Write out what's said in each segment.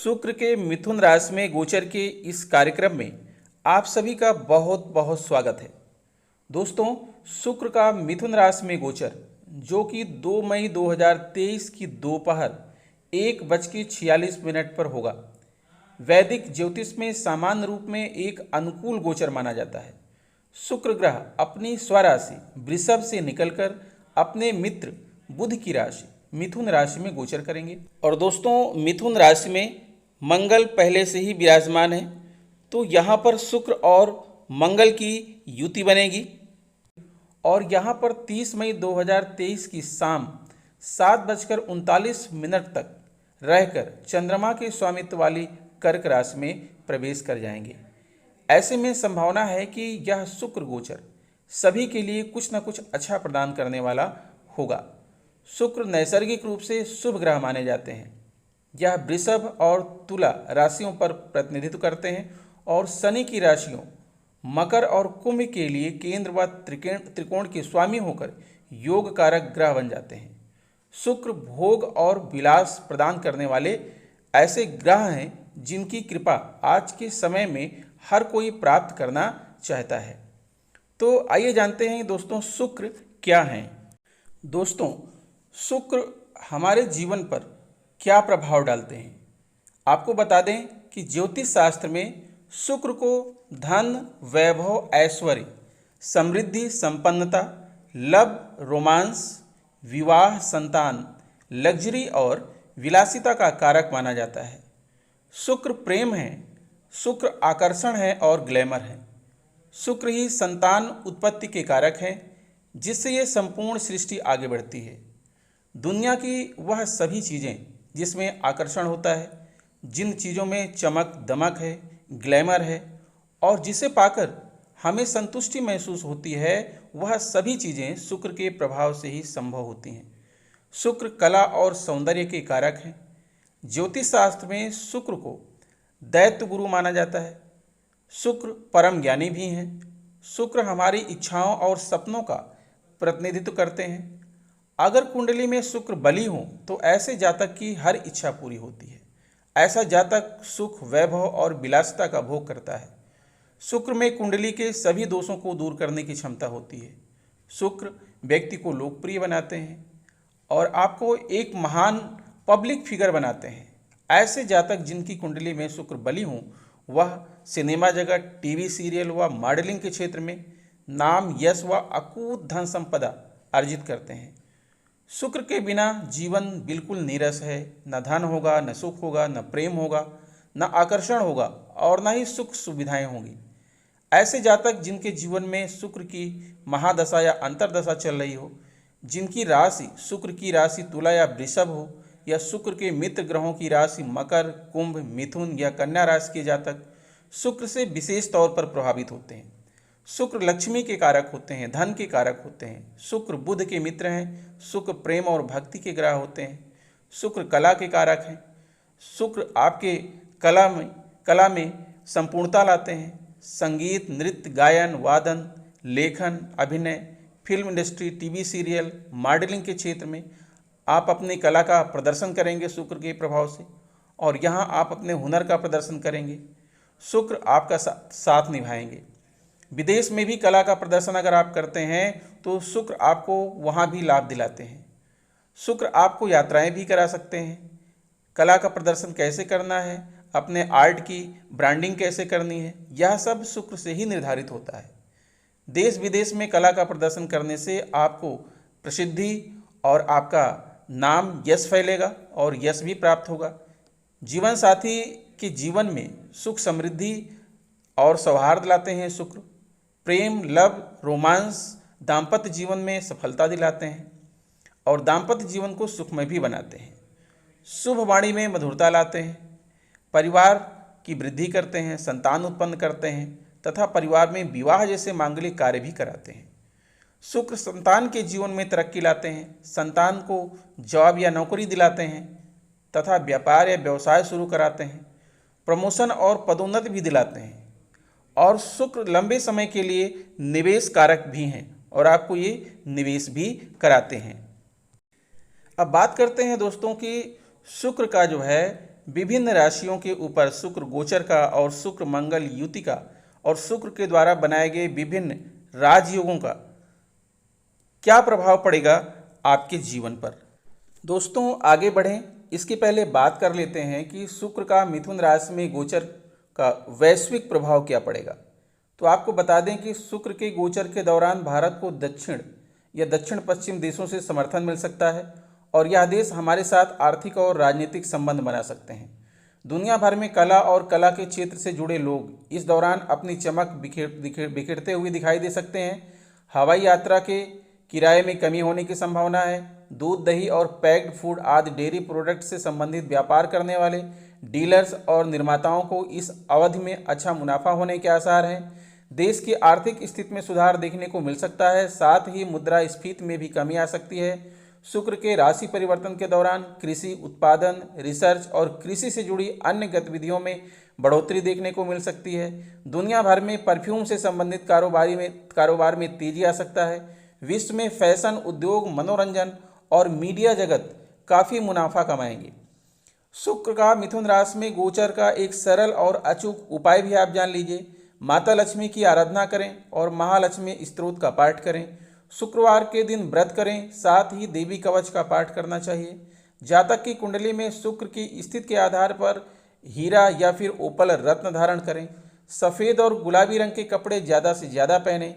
शुक्र के मिथुन राशि में गोचर के इस कार्यक्रम में आप सभी का बहुत बहुत स्वागत है। दोस्तों, शुक्र का मिथुन राशि में गोचर जो कि 2 मई 2023 की दोपहर 1:46 पर होगा, वैदिक ज्योतिष में सामान्य रूप में एक अनुकूल गोचर माना जाता है। शुक्र ग्रह अपनी स्वराशि वृषभ से निकलकर अपने मित्र बुध की राशि मिथुन राशि में गोचर करेंगे। और दोस्तों, मिथुन राशि में मंगल पहले से ही विराजमान है, तो यहाँ पर शुक्र और मंगल की युति बनेगी और यहाँ पर 30 मई 2023 की शाम 7:39 तक रहकर चंद्रमा के स्वामित्व वाली कर्क राशि में प्रवेश कर जाएंगे। ऐसे में संभावना है कि यह शुक्र गोचर सभी के लिए कुछ न कुछ अच्छा प्रदान करने वाला होगा। शुक्र नैसर्गिक रूप से शुभ ग्रह माने जाते हैं। यह वृषभ और तुला राशियों पर प्रतिनिधित्व करते हैं और शनि की राशियों मकर और कुंभ के लिए केंद्र व त्रिकोण के स्वामी होकर योग कारक ग्रह बन जाते हैं। शुक्र भोग और विलास प्रदान करने वाले ऐसे ग्रह हैं जिनकी कृपा आज के समय में हर कोई प्राप्त करना चाहता है। तो आइए जानते हैं दोस्तों, शुक्र क्या हैं। दोस्तों, शुक्र हमारे जीवन पर क्या प्रभाव डालते हैं। आपको बता दें कि ज्योतिष शास्त्र में शुक्र को धन, वैभव, ऐश्वर्य, समृद्धि, संपन्नता, लव, रोमांस, विवाह, संतान, लग्जरी और विलासिता का कारक माना जाता है। शुक्र प्रेम है, शुक्र आकर्षण है और ग्लैमर है। शुक्र ही संतान उत्पत्ति के कारक हैं, जिससे ये संपूर्ण सृष्टि आगे बढ़ती है। दुनिया की वह सभी चीज़ें जिसमें आकर्षण होता है, जिन चीज़ों में चमक दमक है, ग्लैमर है और जिसे पाकर हमें संतुष्टि महसूस होती है, वह सभी चीज़ें शुक्र के प्रभाव से ही संभव होती हैं। शुक्र कला और सौंदर्य के कारक हैं। ज्योतिष शास्त्र में शुक्र को दैत्य गुरु माना जाता है। शुक्र परम ज्ञानी भी हैं। शुक्र हमारी इच्छाओं और सपनों का प्रतिनिधित्व करते हैं। अगर कुंडली में शुक्र बली हो तो ऐसे जातक की हर इच्छा पूरी होती है। ऐसा जातक सुख, वैभव और विलासिता का भोग करता है। शुक्र में कुंडली के सभी दोषों को दूर करने की क्षमता होती है। शुक्र व्यक्ति को लोकप्रिय बनाते हैं और आपको एक महान पब्लिक फिगर बनाते हैं। ऐसे जातक जिनकी कुंडली में शुक्र बली हो, वह सिनेमा जगत, टीवी सीरियल व मॉडलिंग के क्षेत्र में नाम, यश व अकूत धन संपदा अर्जित करते हैं। शुक्र के बिना जीवन बिल्कुल नीरस है। न धन होगा, न सुख होगा, न प्रेम होगा, न आकर्षण होगा और न ही सुख सुविधाएं होंगी। ऐसे जातक जिनके जीवन में शुक्र की महादशा या अंतर्दशा चल रही हो, जिनकी राशि शुक्र की राशि तुला या वृषभ हो, या शुक्र के मित्र ग्रहों की राशि मकर, कुंभ, मिथुन या कन्या राशि के जातक शुक्र से विशेष तौर पर प्रभावित होते हैं। शुक्र लक्ष्मी के कारक होते हैं, धन के कारक होते हैं। शुक्र बुध के मित्र हैं। शुक्र प्रेम और भक्ति के ग्रह होते हैं। शुक्र कला के कारक हैं। शुक्र आपके कला में संपूर्णता लाते हैं। संगीत, नृत्य, गायन, वादन, लेखन, अभिनय, film industry, TV serial, modelling के क्षेत्र में आप अपनी कला का प्रदर्शन करेंगे शुक्र के प्रभाव से, और यहाँ आप अपने हुनर का प्रदर्शन करेंगे। शुक्र आपका साथ निभाएंगे। विदेश में भी कला का प्रदर्शन अगर आप करते हैं तो शुक्र आपको वहाँ भी लाभ दिलाते हैं। शुक्र आपको यात्राएं भी करा सकते हैं। कला का प्रदर्शन कैसे करना है, अपने आर्ट की ब्रांडिंग कैसे करनी है, यह सब शुक्र से ही निर्धारित होता है। देश विदेश में कला का प्रदर्शन करने से आपको प्रसिद्धि और आपका नाम, यश फैलेगा और यश भी प्राप्त होगा। जीवन साथी के जीवन में सुख, समृद्धि और सौहार्द लाते हैं शुक्र। प्रेम, लव, रोमांस, दाम्पत्य जीवन में सफलता दिलाते हैं और दाम्पत्य जीवन को सुखमय भी बनाते हैं। शुभ वाणी में मधुरता लाते हैं। परिवार की वृद्धि करते हैं, संतान उत्पन्न करते हैं तथा परिवार में विवाह जैसे मांगलिक कार्य भी कराते हैं। शुक्र संतान के जीवन में तरक्की लाते हैं, संतान को जॉब या नौकरी दिलाते हैं तथा व्यापार या व्यवसाय शुरू कराते हैं। प्रमोशन और पदोन्नति भी दिलाते हैं। और शुक्र लंबे समय के लिए निवेश कारक भी हैं और आपको ये निवेश भी कराते हैं। अब बात करते हैं दोस्तों कि शुक्र का जो है विभिन्न राशियों के ऊपर शुक्र गोचर का और शुक्र मंगल युति का और शुक्र के द्वारा बनाए गए विभिन्न राजयोगों का क्या प्रभाव पड़ेगा आपके जीवन पर। दोस्तों आगे बढ़ें, इसके पहले बात कर लेते हैं कि शुक्र का मिथुन राशि में गोचर का वैश्विक प्रभाव क्या पड़ेगा। तो आपको बता दें कि शुक्र के गोचर के दौरान भारत को दक्षिण या दक्षिण पश्चिम देशों से समर्थन मिल सकता है और यह देश हमारे साथ आर्थिक और राजनीतिक संबंध बना सकते हैं। दुनिया भर में कला और कला के क्षेत्र से जुड़े लोग इस दौरान अपनी चमक बिखेरते हुए दिखाई दे सकते हैं। हवाई यात्रा के किराए में कमी होने की संभावना है। दूध, दही और पैक्ड फूड आदि डेयरी प्रोडक्ट से संबंधित व्यापार करने वाले डीलर्स और निर्माताओं को इस अवधि में अच्छा मुनाफा होने के आसार हैं। देश की आर्थिक स्थिति में सुधार देखने को मिल सकता है। साथ ही मुद्रास्फीति में भी कमी आ सकती है। शुक्र के राशि परिवर्तन के दौरान कृषि उत्पादन, रिसर्च और कृषि से जुड़ी अन्य गतिविधियों में बढ़ोतरी देखने को मिल सकती है। दुनिया भर में परफ्यूम से संबंधित कारोबार में तेजी आ सकता है। विश्व में फैशन उद्योग, मनोरंजन और मीडिया जगत काफ़ी मुनाफा कमाएंगे। शुक्र का मिथुन राशि में गोचर का एक सरल और अचूक उपाय भी आप जान लीजिए। माता लक्ष्मी की आराधना करें और महालक्ष्मी स्तोत्र का पाठ करें। शुक्रवार के दिन व्रत करें, साथ ही देवी कवच का पाठ करना चाहिए। जातक की कुंडली में शुक्र की स्थिति के आधार पर हीरा या फिर ओपल रत्न धारण करें। सफ़ेद और गुलाबी रंग के कपड़े ज़्यादा से ज़्यादा पहनें।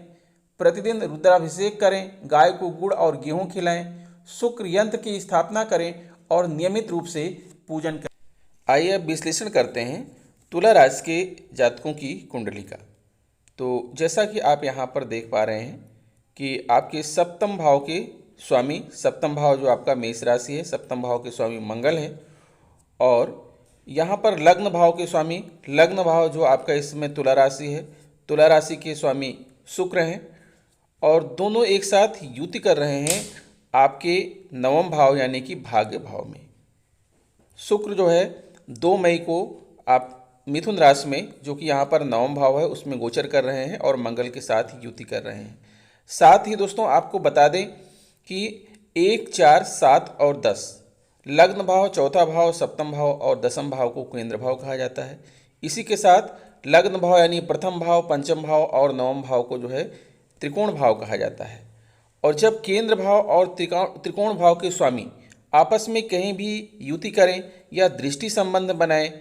प्रतिदिन रुद्राभिषेक करें, गाय को गुड़ और गेहूँ खिलाएं। शुक्र यंत्र की स्थापना करें और नियमित रूप से पूजन करें। आइए अब विश्लेषण करते हैं तुला राशि के जातकों की कुंडली का। तो जैसा कि आप यहाँ पर देख पा रहे हैं कि आपके सप्तम भाव के स्वामी, सप्तम भाव जो आपका मेष राशि है, सप्तम भाव के स्वामी मंगल है और यहाँ पर लग्न भाव के स्वामी, लग्न भाव जो आपका इसमें तुला राशि है, तुला राशि के स्वामी शुक्र हैं और दोनों एक साथ युति कर रहे हैं आपके नवम भाव यानी कि भाग्य भाव में। शुक्र जो है 2 मई को आप मिथुन राशि में, जो कि यहाँ पर नवम भाव है, उसमें गोचर कर रहे हैं और मंगल के साथ युति कर रहे हैं। साथ ही दोस्तों आपको बता दें कि 1, 4, 7 और 10 लग्न भाव, चौथा भाव, सप्तम भाव और दसम भाव को केंद्र भाव कहा जाता है। इसी के साथ लग्न भाव यानी प्रथम भाव, पंचम भाव और नवम भाव को जो है त्रिकोण भाव कहा जाता है। और जब केंद्र भाव और त्रिकोण भाव के स्वामी आपस में कहीं भी युति करें या दृष्टि संबंध बनाएं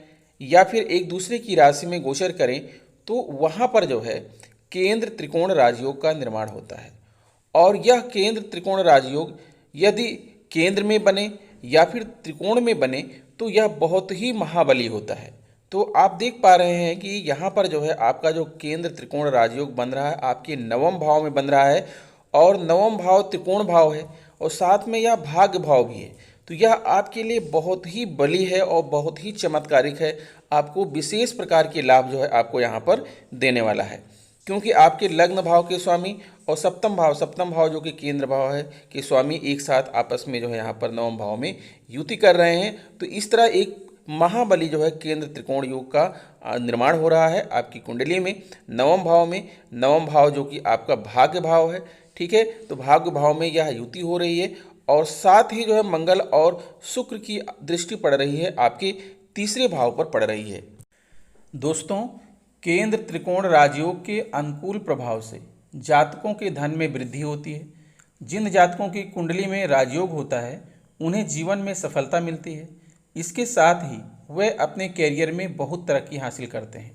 या फिर एक दूसरे की राशि में गोचर करें तो वहाँ पर जो है केंद्र त्रिकोण राजयोग का निर्माण होता है। और यह केंद्र त्रिकोण राजयोग यदि केंद्र में बने या फिर त्रिकोण में बने तो यह बहुत ही महाबली होता है। तो आप देख पा रहे हैं कि यहाँ पर जो है आपका जो केंद्र त्रिकोण राजयोग बन रहा है आपके नवम भाव में बन रहा है और नवम भाव त्रिकोण भाव है और साथ में यह भाग्य भाव भी है। तो यह आपके लिए बहुत ही बली है और बहुत ही चमत्कारिक है। आपको विशेष प्रकार के लाभ जो है आपको यहाँ पर देने वाला है, क्योंकि आपके लग्न भाव के स्वामी और सप्तम भाव जो कि केंद्र भाव है कि स्वामी एक साथ आपस में जो है यहाँ पर नवम भाव में युति कर रहे हैं। तो इस तरह एक महाबली जो है केंद्र त्रिकोण योग का निर्माण हो रहा है आपकी कुंडली में, नवम भाव में। नवम भाव जो कि आपका भाग्य भाव है, ठीक है। तो भाग्य भाव में यह युति हो रही है और साथ ही जो है मंगल और शुक्र की दृष्टि पड़ रही है आपके तीसरे भाव पर पड़ रही है। दोस्तों केंद्र त्रिकोण राजयोग के अनुकूल प्रभाव से जातकों के धन में वृद्धि होती है। जिन जातकों की कुंडली में राजयोग होता है उन्हें जीवन में सफलता मिलती है। इसके साथ ही वे अपने कैरियर में बहुत तरक्की हासिल करते हैं।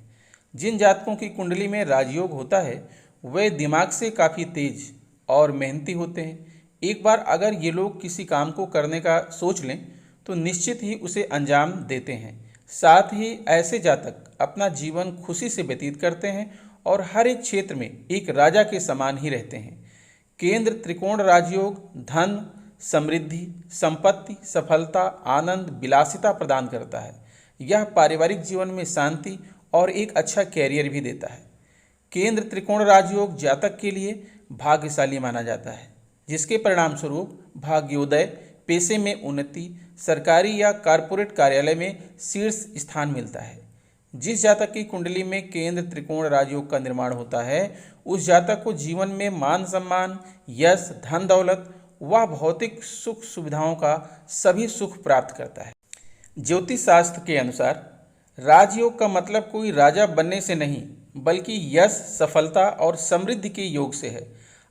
जिन जातकों की कुंडली में राजयोग होता है वे दिमाग से काफ़ी तेज और मेहनती होते हैं। एक बार अगर ये लोग किसी काम को करने का सोच लें तो निश्चित ही उसे अंजाम देते हैं। साथ ही ऐसे जातक अपना जीवन खुशी से व्यतीत करते हैं और हर एक क्षेत्र में एक राजा के समान ही रहते हैं। केंद्र त्रिकोण राजयोग धन, समृद्धि, संपत्ति, सफलता, आनंद, विलासिता प्रदान करता है। यह पारिवारिक जीवन में शांति और एक अच्छा कैरियर भी देता है। केंद्र त्रिकोण राजयोग जातक के लिए भाग्यशाली माना जाता है, जिसके परिणाम स्वरूप भाग्योदय, पेशे में उन्नति, सरकारी या कॉरपोरेट कार्यालय में शीर्ष स्थान मिलता है। जिस जातक की कुंडली में केंद्र त्रिकोण राजयोग का निर्माण होता है उस जातक को जीवन में मान सम्मान, यश, धन दौलत व भौतिक सुख सुविधाओं का सभी सुख प्राप्त करता है। ज्योतिष शास्त्र के अनुसार राजयोग का मतलब कोई राजा बनने से नहीं, बल्कि यश, सफलता और समृद्धि के योग से है।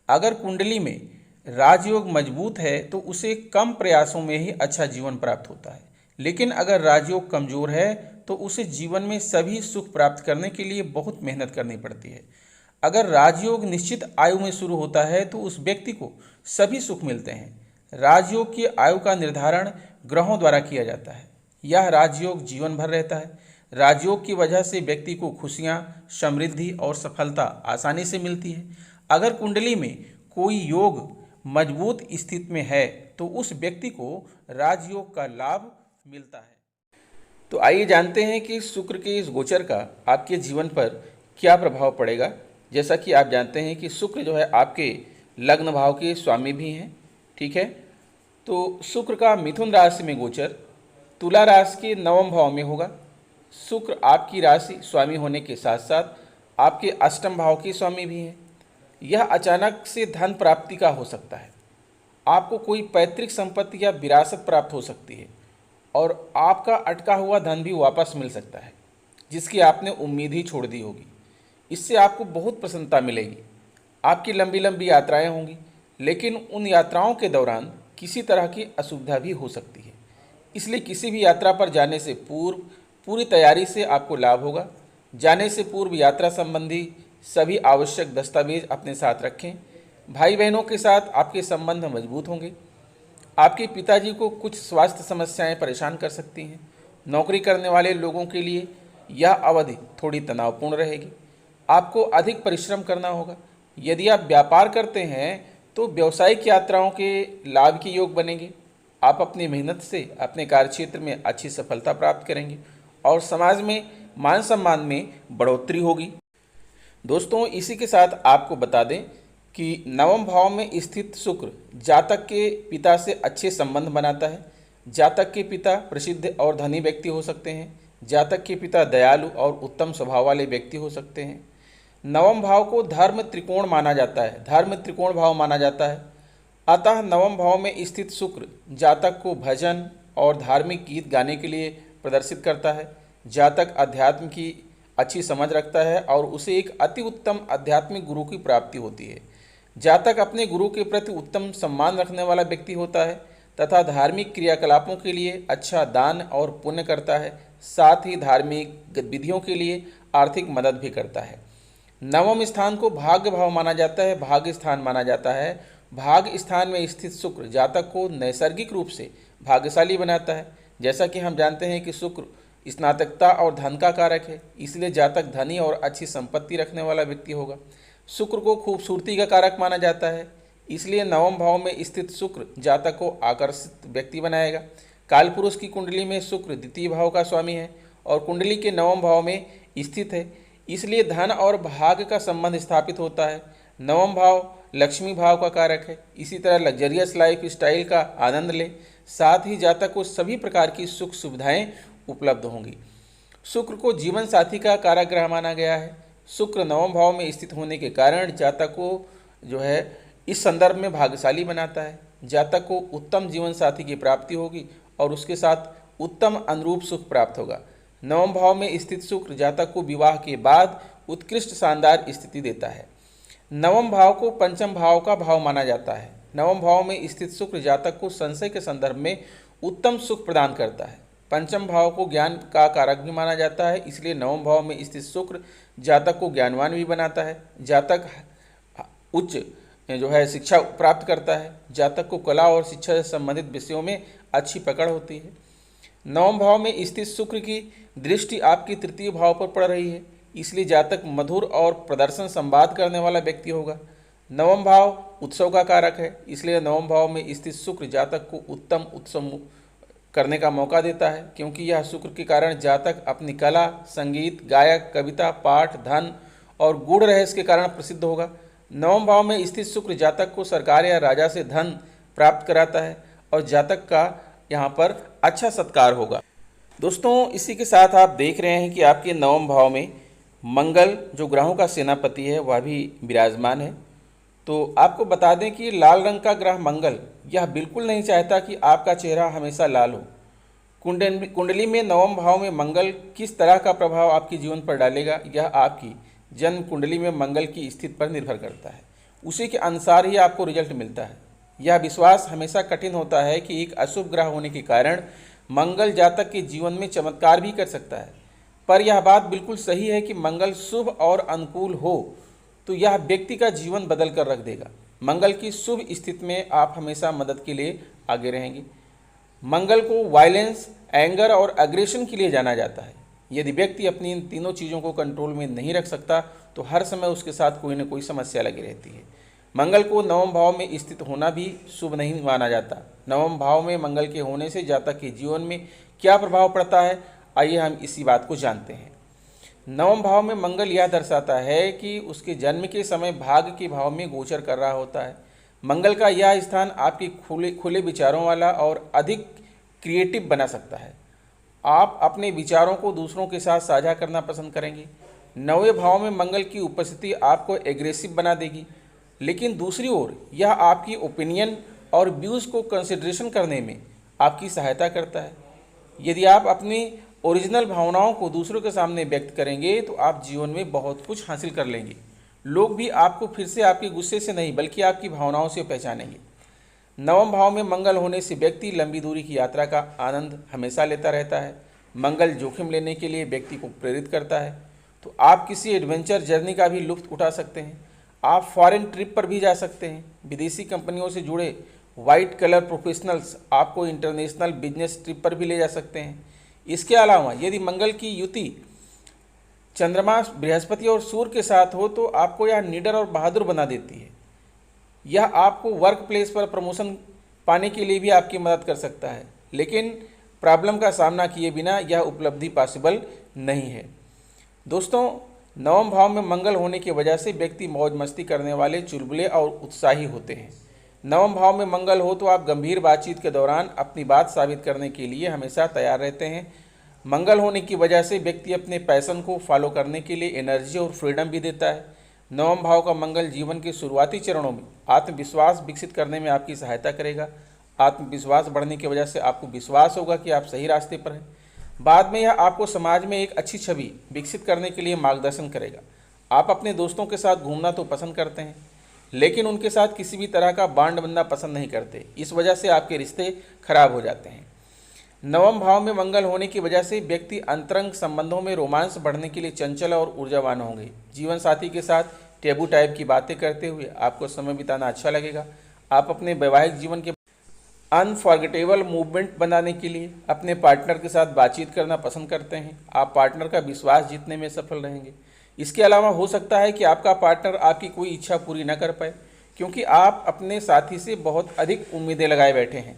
अगर कुंडली में राजयोग मजबूत है तो उसे कम प्रयासों में ही अच्छा जीवन प्राप्त होता है, लेकिन अगर राजयोग कमजोर है तो उसे जीवन में सभी सुख प्राप्त करने के लिए बहुत मेहनत करनी पड़ती है। अगर राजयोग निश्चित आयु में शुरू होता है तो उस व्यक्ति को सभी सुख मिलते हैं। राजयोग की आयु का निर्धारण ग्रहों द्वारा किया जाता है। यह राजयोग जीवन भर रहता है। राजयोग की वजह से व्यक्ति को खुशियां, समृद्धि और सफलता आसानी से मिलती है। अगर कुंडली में कोई योग मजबूत स्थिति में है तो उस व्यक्ति को राजयोग का लाभ मिलता है। तो आइए जानते हैं कि शुक्र के इस गोचर का आपके जीवन पर क्या प्रभाव पड़ेगा। जैसा कि आप जानते हैं कि शुक्र जो है आपके लग्न भाव के स्वामी भी हैं, ठीक है। तो शुक्र का मिथुन राशि में गोचर तुला राशि के नवम भाव में होगा। शुक्र आपकी राशि स्वामी होने के साथ साथ आपके अष्टम भाव के स्वामी भी हैं। यह अचानक से धन प्राप्ति का हो सकता है। आपको कोई पैतृक संपत्ति या विरासत प्राप्त हो सकती है और आपका अटका हुआ धन भी वापस मिल सकता है, जिसकी आपने उम्मीद ही छोड़ दी होगी। इससे आपको बहुत प्रसन्नता मिलेगी। आपकी लंबी लंबी यात्राएं होंगी, लेकिन उन यात्राओं के दौरान किसी तरह की असुविधा भी हो सकती है। इसलिए किसी भी यात्रा पर जाने से पूर्व पूरी तैयारी से आपको लाभ होगा। जाने से पूर्व यात्रा संबंधी सभी आवश्यक दस्तावेज अपने साथ रखें। भाई बहनों के साथ आपके संबंध मजबूत होंगे। आपके पिताजी को कुछ स्वास्थ्य समस्याएं परेशान कर सकती हैं। नौकरी करने वाले लोगों के लिए यह अवधि थोड़ी तनावपूर्ण रहेगी। आपको अधिक परिश्रम करना होगा। यदि आप व्यापार करते हैं तो व्यावसायिक यात्राओं के लाभ के योग बनेंगे। आप अपनी मेहनत से अपने कार्यक्षेत्र में अच्छी सफलता प्राप्त करेंगे और समाज में मान सम्मान में बढ़ोतरी होगी। दोस्तों, इसी के साथ आपको बता दें कि नवम भाव में स्थित शुक्र जातक के पिता से अच्छे संबंध बनाता है। जातक के पिता प्रसिद्ध और धनी व्यक्ति हो सकते हैं। जातक के पिता दयालु और उत्तम स्वभाव वाले व्यक्ति हो सकते हैं। नवम भाव को धर्म त्रिकोण माना जाता है, धर्म त्रिकोण भाव माना जाता है। अतः नवम भाव में स्थित शुक्र जातक को भजन और धार्मिक गीत गाने के लिए प्रदर्शित करता है। जातक अध्यात्म की अच्छी समझ रखता है और उसे एक अति उत्तम आध्यात्मिक गुरु की प्राप्ति होती है। जातक अपने गुरु के प्रति उत्तम सम्मान रखने वाला व्यक्ति होता है तथा धार्मिक क्रियाकलापों के लिए अच्छा दान और पुण्य करता है। साथ ही धार्मिक गतिविधियों के लिए आर्थिक मदद भी करता है। नवम स्थान को भाग्य भाव माना जाता है, भाग्य स्थान माना जाता है। भाग्य स्थान में स्थित शुक्र जातक को नैसर्गिक रूप से भाग्यशाली बनाता है। जैसा कि हम जानते हैं कि शुक्र स्नातकता और धन का कारक है, इसलिए जातक धनी और अच्छी संपत्ति रखने वाला व्यक्ति होगा। शुक्र को खूबसूरती का कारक माना जाता है, इसलिए नवम भाव में स्थित शुक्र जातक को आकर्षित व्यक्ति बनाएगा। कालपुरुष की कुंडली में शुक्र द्वितीय भाव का स्वामी है और कुंडली के नवम भाव में स्थित है, इसलिए धन और भाग्य का संबंध स्थापित होता है। नवम भाव लक्ष्मी भाव का कारक है। इसी तरह लग्जरियस लाइफ स्टाइल का आनंद ले। साथ ही जातक को सभी प्रकार की सुख सुविधाएं उपलब्ध होंगी। शुक्र को जीवन साथी का कारक ग्रह माना गया है। शुक्र नवम भाव में स्थित होने के कारण जातक को जो है इस संदर्भ में भाग्यशाली बनाता है। जातक को उत्तम जीवन साथी की प्राप्ति होगी और उसके साथ उत्तम अनुरूप सुख प्राप्त होगा। नवम भाव में स्थित शुक्र जातक को विवाह के बाद उत्कृष्ट शानदार स्थिति देता है। नवम भाव को पंचम भाव का भाव माना जाता है। नवम भाव में स्थित शुक्र जातक को संशय के संदर्भ में उत्तम सुख प्रदान करता है। पंचम भाव को ज्ञान का कारक भी माना जाता है, इसलिए नवम भाव में स्थित शुक्र जातक को ज्ञानवान भी बनाता है। जातक उच्च जो है शिक्षा प्राप्त करता है। जातक को कला और शिक्षा से संबंधित विषयों में अच्छी पकड़ होती है। नवम भाव में स्थित शुक्र की दृष्टि आपकी तृतीय भाव पर पड़ रही है, इसलिए जातक मधुर और प्रदर्शन संवाद करने वाला व्यक्ति होगा। नवम भाव उत्सव का कारक है, इसलिए नवम भाव में स्थित शुक्र जातक को उत्तम उत्सव करने का मौका देता है, क्योंकि यह शुक्र के कारण जातक अपनी कला, संगीत, गायक, कविता, पाठ, धन और गूढ़ रहस्य के कारण प्रसिद्ध होगा। नवम भाव में स्थित शुक्र जातक को सरकार या राजा से धन प्राप्त कराता है और जातक का यहाँ पर अच्छा सत्कार होगा। दोस्तों, इसी के साथ आप देख रहे हैं कि आपके नवम भाव में मंगल जो ग्रहों का सेनापति है वह भी विराजमान है। तो आपको बता दें कि लाल रंग का ग्रह मंगल यह बिल्कुल नहीं चाहता कि आपका चेहरा हमेशा लाल हो। कुंडली में नवम भाव में मंगल किस तरह का प्रभाव आपके जीवन पर डालेगा, यह आपकी जन्म कुंडली में मंगल की स्थिति पर निर्भर करता है। उसी के अनुसार ही आपको रिजल्ट मिलता है। यह विश्वास हमेशा कठिन होता है कि एक अशुभ ग्रह होने के कारण मंगल जातक के जीवन में चमत्कार भी कर सकता है, पर यह बात बिल्कुल सही है कि मंगल शुभ और अनुकूल हो तो यह व्यक्ति का जीवन बदल कर रख देगा। मंगल की शुभ स्थिति में आप हमेशा मदद के लिए आगे रहेंगे। मंगल को वायलेंस, एंगर और अग्रेशन के लिए जाना जाता है। यदि व्यक्ति अपनी इन तीनों चीज़ों को कंट्रोल में नहीं रख सकता तो हर समय उसके साथ कोई न कोई समस्या लगी रहती है। मंगल को नवम भाव में स्थित होना भी शुभ नहीं माना जाता। नवम भाव में मंगल के होने से जातक के जीवन में क्या प्रभाव पड़ता है, आइए हम इसी बात को जानते हैं। नवम भाव में मंगल यह दर्शाता है कि उसके जन्म के समय भाग्य के भाव में गोचर कर रहा होता है। मंगल का यह स्थान आपके खुले विचारों वाला और अधिक क्रिएटिव बना सकता है। आप अपने विचारों को दूसरों के साथ साझा करना पसंद करेंगे। नौवें भाव में मंगल की उपस्थिति आपको एग्रेसिव बना देगी, लेकिन दूसरी ओर यह आपकी ओपिनियन और व्यूज़ को कंसिडरेशन करने में आपकी सहायता करता है। यदि आप अपनी ओरिजिनल भावनाओं को दूसरों के सामने व्यक्त करेंगे तो आप जीवन में बहुत कुछ हासिल कर लेंगे। लोग भी आपको फिर से आपके गुस्से से नहीं बल्कि आपकी भावनाओं से पहचानेंगे। नवम भाव में मंगल होने से व्यक्ति लंबी दूरी की यात्रा का आनंद हमेशा लेता रहता है। मंगल जोखिम लेने के लिए व्यक्ति को प्रेरित करता है, तो आप किसी एडवेंचर जर्नी का भी लुत्फ उठा सकते हैं। आप फॉरेन ट्रिप पर भी जा सकते हैं। विदेशी कंपनियों से जुड़े वाइट कलर प्रोफेशनल्स आपको इंटरनेशनल बिजनेस ट्रिप पर भी ले जा सकते हैं। इसके अलावा यदि मंगल की युति चंद्रमा, बृहस्पति और सूर्य के साथ हो तो आपको यह निडर और बहादुर बना देती है। यह आपको वर्क प्लेस पर प्रमोशन पाने के लिए भी आपकी मदद कर सकता है, लेकिन प्रॉब्लम का सामना किए बिना यह उपलब्धि पॉसिबल नहीं है। दोस्तों, नवम भाव में मंगल होने की वजह से व्यक्ति मौज मस्ती करने वाले, चुलबुले और उत्साही होते हैं। नवम भाव में मंगल हो तो आप गंभीर बातचीत के दौरान अपनी बात साबित करने के लिए हमेशा तैयार रहते हैं। मंगल होने की वजह से व्यक्ति अपने पैशन को फॉलो करने के लिए एनर्जी और फ्रीडम भी देता है। नवम भाव का मंगल जीवन के शुरुआती चरणों में आत्मविश्वास विकसित करने में आपकी सहायता करेगा। आत्मविश्वास बढ़ने की वजह से आपको विश्वास होगा कि आप सही रास्ते पर हैं। बाद में यह आपको समाज में एक अच्छी छवि विकसित करने के लिए मार्गदर्शन करेगा। आप अपने दोस्तों के साथ घूमना तो पसंद करते हैं, लेकिन उनके साथ किसी भी तरह का बांड बनना पसंद नहीं करते। इस वजह से आपके रिश्ते खराब हो जाते हैं। नवम भाव में मंगल होने की वजह से व्यक्ति अंतरंग संबंधों में रोमांस बढ़ने के लिए चंचल और ऊर्जावान होंगे। जीवन साथी के साथ टेबू टाइप की बातें करते हुए आपको समय बिताना अच्छा लगेगा। आप अपने वैवाहिक जीवन के अनफॉरगेटेबल मूवमेंट बनाने के लिए अपने पार्टनर के साथ बातचीत करना पसंद करते हैं। आप पार्टनर का विश्वास जीतने में सफल रहेंगे। इसके अलावा हो सकता है कि आपका पार्टनर आपकी कोई इच्छा पूरी न कर पाए, क्योंकि आप अपने साथी से बहुत अधिक उम्मीदें लगाए बैठे हैं।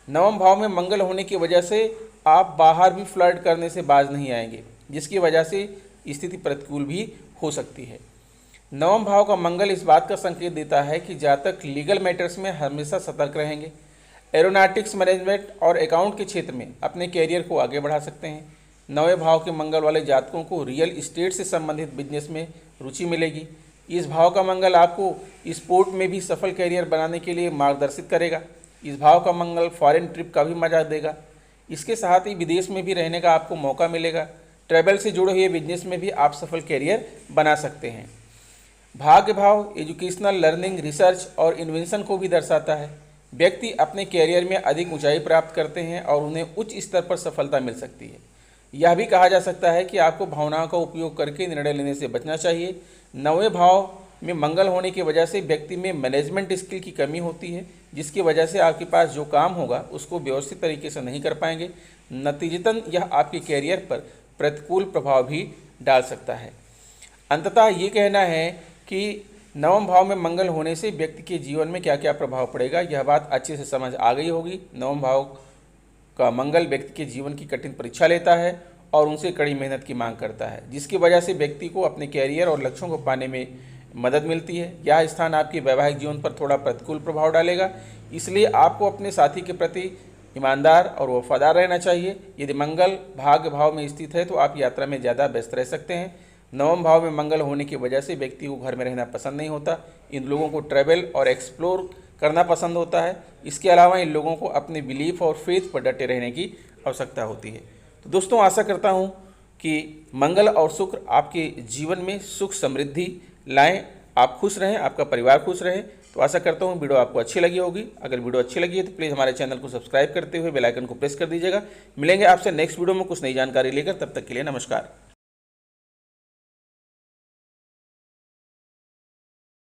नवम भाव में मंगल होने की वजह से आप बाहर भी फ्लर्ट करने से बाज नहीं आएंगे, जिसकी वजह से स्थिति प्रतिकूल भी हो सकती है। नवम भाव का मंगल इस बात का संकेत देता है कि जातक लीगल मैटर्स में हमेशा सतर्क रहेंगे। एरोनॉटिक्स, मैनेजमेंट और अकाउंट के क्षेत्र में अपने कैरियर को आगे बढ़ा सकते हैं। नवे भाव के मंगल वाले जातकों को रियल इस्टेट से संबंधित बिजनेस में रुचि मिलेगी। इस भाव का मंगल आपको स्पोर्ट में भी सफल कैरियर बनाने के लिए मार्गदर्शित करेगा। इस भाव का मंगल फॉरेन ट्रिप का भी मजा देगा। इसके साथ ही विदेश में भी रहने का आपको मौका मिलेगा। ट्रैवल से जुड़े हुए बिजनेस में भी आप सफल कैरियर बना सकते हैं। भाग्य भाव एजुकेशनल, लर्निंग, रिसर्च और इन्वेंशन को भी दर्शाता है। व्यक्ति अपने कैरियर में अधिक ऊंचाई प्राप्त करते हैं और उन्हें उच्च स्तर पर सफलता मिल सकती है। यह भी कहा जा सकता है कि आपको भावनाओं का उपयोग करके निर्णय लेने से बचना चाहिए। नौवें भाव में मंगल होने की वजह से व्यक्ति में मैनेजमेंट स्किल की कमी होती है, जिसकी वजह से आपके पास जो काम होगा उसको व्यवस्थित तरीके से नहीं कर पाएंगे। नतीजतन यह आपके कैरियर पर प्रतिकूल प्रभाव भी डाल सकता है। अंततः ये कहना है कि नवम भाव में मंगल होने से व्यक्ति के जीवन में क्या क्या प्रभाव पड़ेगा, यह बात अच्छे से समझ आ गई होगी। नवम भाव का मंगल व्यक्ति के जीवन की कठिन परीक्षा लेता है और उनसे कड़ी मेहनत की मांग करता है, जिसकी वजह से व्यक्ति को अपने कैरियर और लक्ष्यों को पाने में मदद मिलती है। यह स्थान आपके वैवाहिक जीवन पर थोड़ा प्रतिकूल प्रभाव डालेगा, इसलिए आपको अपने साथी के प्रति ईमानदार और वफादार रहना चाहिए। यदि मंगल भाग्य भाव में स्थित है तो आप यात्रा में ज़्यादा व्यस्त रह सकते हैं। नवम भाव में मंगल होने की वजह से व्यक्ति को घर में रहना पसंद नहीं होता। इन लोगों को ट्रैवल और एक्सप्लोर करना पसंद होता है। इसके अलावा इन लोगों को अपने बिलीफ और फेथ पर डटे रहने की आवश्यकता होती है। तो दोस्तों, आशा करता हूँ कि मंगल और शुक्र आपके जीवन में सुख समृद्धि लाएं, आप खुश रहें, आपका परिवार खुश रहे। तो आशा करता हूँ वीडियो आपको अच्छी लगी होगी। अगर वीडियो अच्छी लगी है तो प्लीज़ हमारे चैनल को सब्सक्राइब करते हुए बेल आइकन को प्रेस कर दीजिएगा। मिलेंगे आपसे नेक्स्ट वीडियो में कुछ नई जानकारी लेकर, तब तक के लिए नमस्कार।